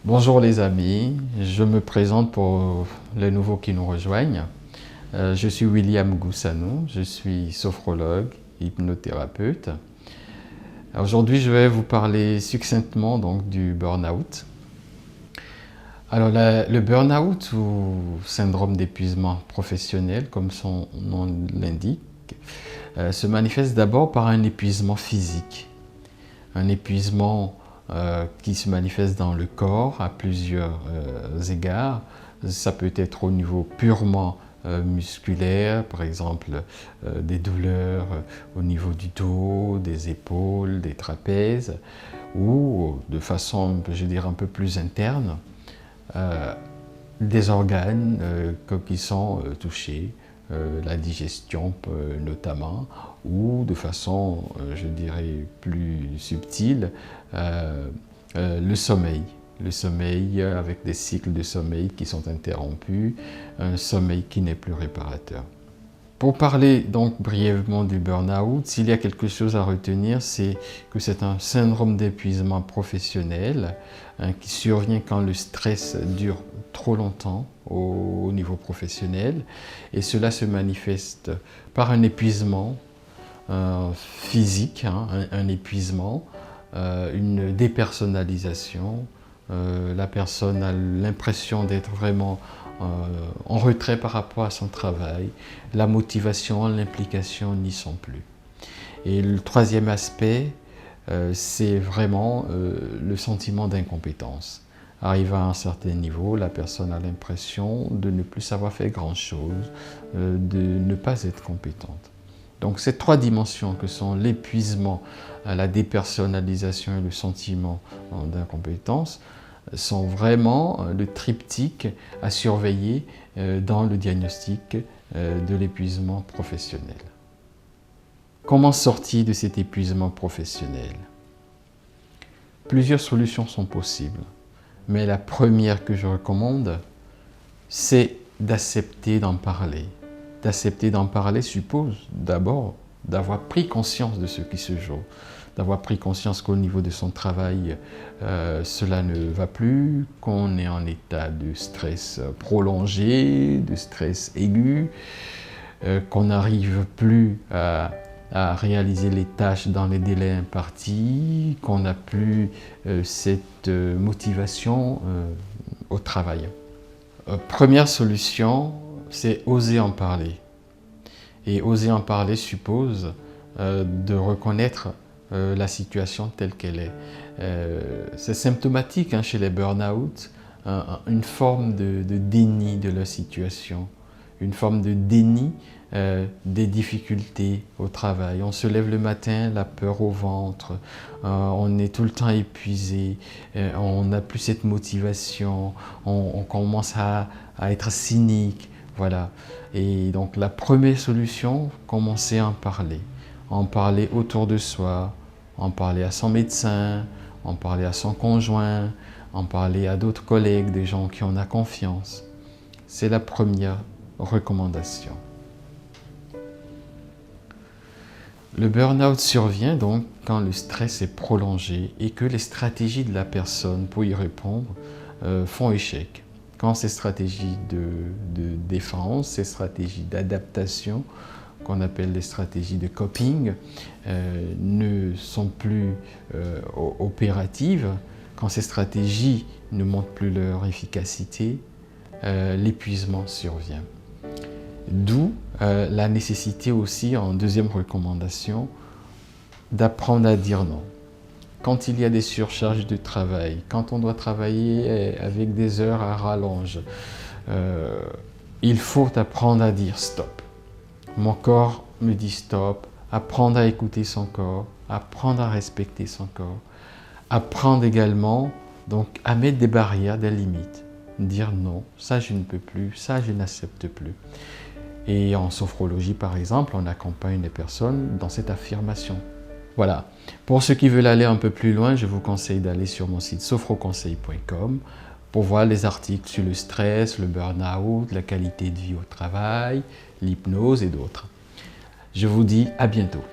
Bonjour les amis, je me présente pour les nouveaux qui nous rejoignent. Je suis William Goussanou, je suis sophrologue, hypnothérapeute. Aujourd'hui, je vais vous parler succinctement du burn-out. Alors le burn-out ou syndrome d'épuisement professionnel, comme son nom l'indique, se manifeste d'abord par un épuisement physique. Un épuisement qui se manifeste dans le corps à plusieurs égards. Ça peut être au niveau purement musculaire, par exemple des douleurs au niveau du dos, des épaules, des trapèzes, ou de façon, je dirais, un peu plus interne, des organes qui sont touchés, la digestion notamment, ou de façon, je dirais, plus subtile, le sommeil. Le sommeil avec des cycles de sommeil qui sont interrompus, un sommeil qui n'est plus réparateur. Pour parler donc brièvement du burn-out, s'il y a quelque chose à retenir, c'est que c'est un syndrome d'épuisement professionnel qui survient quand le stress dure trop longtemps au niveau professionnel, et cela se manifeste par un épuisement physique, un épuisement, une dépersonnalisation. La personne a l'impression d'être vraiment en retrait par rapport à son travail. La motivation, l'implication n'y sont plus. Et le troisième aspect, c'est vraiment le sentiment d'incompétence. Arrivé à un certain niveau, la personne a l'impression de ne plus savoir faire grand-chose, de ne pas être compétente. Donc ces trois dimensions que sont l'épuisement, la dépersonnalisation et le sentiment d'incompétence sont vraiment le triptyque à surveiller dans le diagnostic de l'épuisement professionnel. Comment sortir de cet épuisement professionnel? Plusieurs solutions sont possibles, mais la première que je recommande, c'est d'accepter d'en parler. D'accepter d'en parler suppose d'abord d'avoir pris conscience de ce qui se joue, d'avoir pris conscience qu'au niveau de son travail, cela ne va plus, qu'on est en état de stress prolongé, de stress aigu, qu'on n'arrive plus à réaliser les tâches dans les délais impartis, qu'on n'a plus cette motivation au travail. Première solution, c'est oser en parler. Et oser en parler suppose de reconnaître la situation telle qu'elle est. C'est symptomatique chez les burn-out, une forme de déni de leur situation, une forme de déni des difficultés au travail. On se lève le matin, la peur au ventre, on est tout le temps épuisé, on n'a plus cette motivation, on commence à être cynique. Voilà. Et donc la première solution, commencer à en parler autour de soi, en parler à son médecin, en parler à son conjoint, en parler à d'autres collègues, des gens qui en ont confiance. C'est la première recommandation. Le burn-out survient donc quand le stress est prolongé et que les stratégies de la personne pour y répondre font échec. Quand ces stratégies de défense, ces stratégies d'adaptation, qu'on appelle les stratégies de coping, ne sont plus opératives, quand ces stratégies ne montrent plus leur efficacité, l'épuisement survient. D'où la nécessité aussi, en deuxième recommandation, d'apprendre à dire non. Quand il y a des surcharges de travail, quand on doit travailler avec des heures à rallonge, il faut apprendre à dire stop. Mon corps me dit stop, apprendre à écouter son corps, apprendre à respecter son corps, apprendre également donc, à mettre des barrières, des limites, dire non, ça je ne peux plus, ça je n'accepte plus. Et en sophrologie par exemple, on accompagne les personnes dans cette affirmation. Voilà. Pour ceux qui veulent aller un peu plus loin, je vous conseille d'aller sur mon site sophroconseil.com pour voir les articles sur le stress, le burn-out, la qualité de vie au travail, l'hypnose et d'autres. Je vous dis à bientôt.